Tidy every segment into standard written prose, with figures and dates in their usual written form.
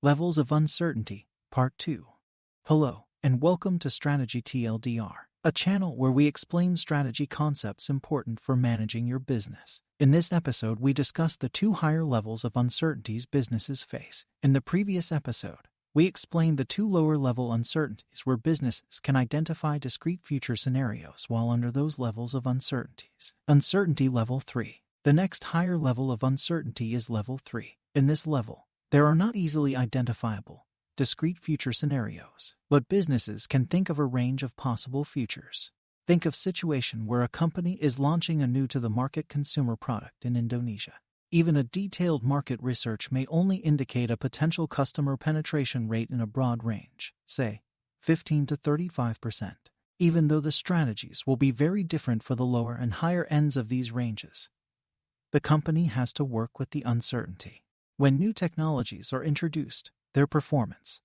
Levels of Uncertainty, Part 2. Hello, and welcome to Strategy TLDR, a channel where we explain strategy concepts important for managing your business. In this episode, we discuss the two higher levels of uncertainties businesses face. In the previous episode, we explained the two lower-level uncertainties where businesses can identify discrete future scenarios while under those levels of uncertainties. Uncertainty Level 3. The next higher level of uncertainty is Level 3. In this level, there are not easily identifiable, discrete future scenarios, but businesses can think of a range of possible futures. Think of a situation where a company is launching a new-to-the-market consumer product in Indonesia. Even a detailed market research may only indicate a potential customer penetration rate in a broad range, say, 15 to 35%, even though the strategies will be very different for the lower and higher ends of these ranges. The company has to work with the uncertainty. When new technologies are introduced, their performance,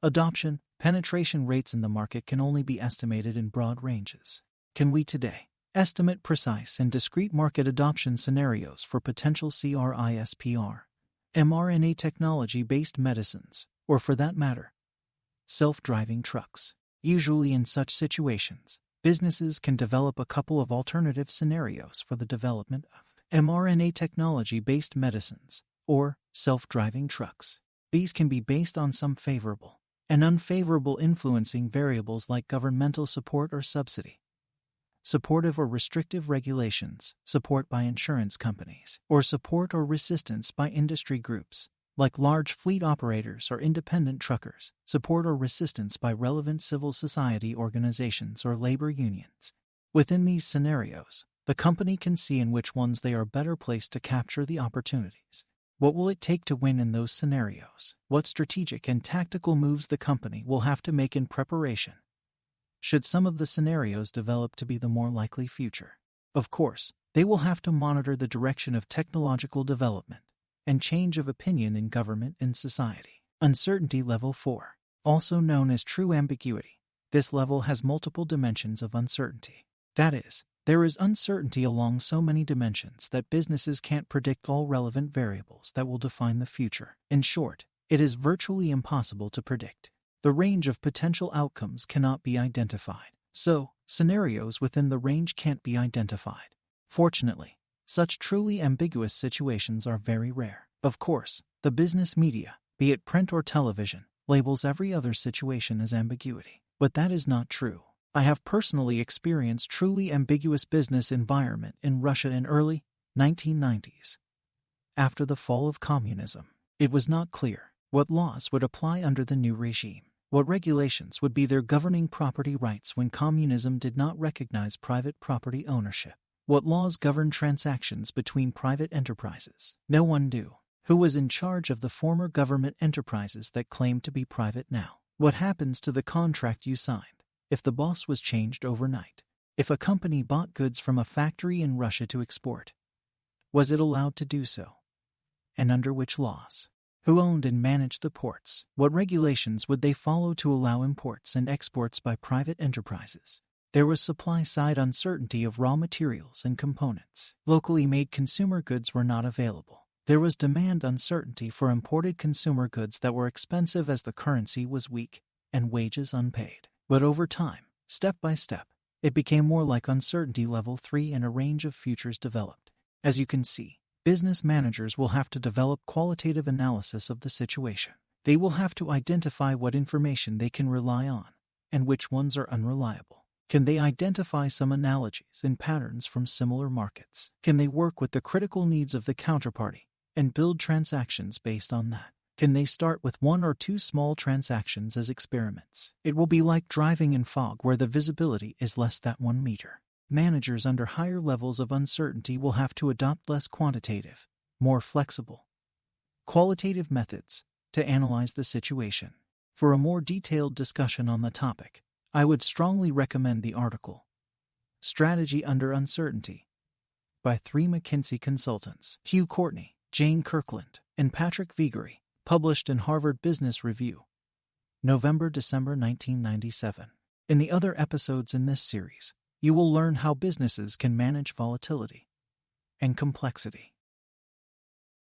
adoption, penetration rates in the market can only be estimated in broad ranges. Can we today estimate precise and discrete market adoption scenarios for potential CRISPR, mRNA technology-based medicines, or for that matter, self-driving trucks? Usually in such situations, businesses can develop a couple of alternative scenarios for the development of mRNA technology-based medicines, or self-driving trucks. These can be based on some favorable and unfavorable influencing variables like governmental support or subsidy, supportive or restrictive regulations, support by insurance companies, or support or resistance by industry groups, like large fleet operators or independent truckers, support or resistance by relevant civil society organizations or labor unions. Within these scenarios, the company can see in which ones they are better placed to capture the opportunities. What will it take to win in those scenarios? What strategic and tactical moves the company will have to make in preparation should some of the scenarios develop to be the more likely future? Of course, they will have to monitor the direction of technological development and change of opinion in government and society. Uncertainty Level 4, also known as True Ambiguity. This level has multiple dimensions of uncertainty. That is, there is uncertainty along so many dimensions that businesses can't predict all relevant variables that will define the future. In short, it is virtually impossible to predict. The range of potential outcomes cannot be identified, so scenarios within the range can't be identified. Fortunately, such truly ambiguous situations are very rare. Of course, the business media, be it print or television, labels every other situation as ambiguity, but that is not true. I have personally experienced truly ambiguous business environment in Russia in early 1990s. After the fall of communism, it was not clear what laws would apply under the new regime, what regulations would be their governing property rights when communism did not recognize private property ownership, what laws govern transactions between private enterprises. No one knew who was in charge of the former government enterprises that claimed to be private now. What happens to the contract you signed if the boss was changed overnight? If a company bought goods from a factory in Russia to export, was it allowed to do so? And under which laws? Who owned and managed the ports? What regulations would they follow to allow imports and exports by private enterprises? There was supply-side uncertainty of raw materials and components. Locally made consumer goods were not available. There was demand uncertainty for imported consumer goods that were expensive as the currency was weak and wages unpaid. But over time, step by step, it became more like Uncertainty Level 3 and a range of futures developed. As you can see, business managers will have to develop qualitative analysis of the situation. They will have to identify what information they can rely on and which ones are unreliable. Can they identify some analogies and patterns from similar markets? Can they work with the critical needs of the counterparty and build transactions based on that? Can they start with one or two small transactions as experiments? It will be like driving in fog where the visibility is less than 1 meter. Managers under higher levels of uncertainty will have to adopt less quantitative, more flexible, qualitative methods to analyze the situation. For a more detailed discussion on the topic, I would strongly recommend the article Strategy Under Uncertainty by 3 McKinsey consultants, Hugh Courtney, Jane Kirkland, and Patrick Viguerie, published in Harvard Business Review, November-December 1997. In the other episodes in this series, you will learn how businesses can manage volatility and complexity.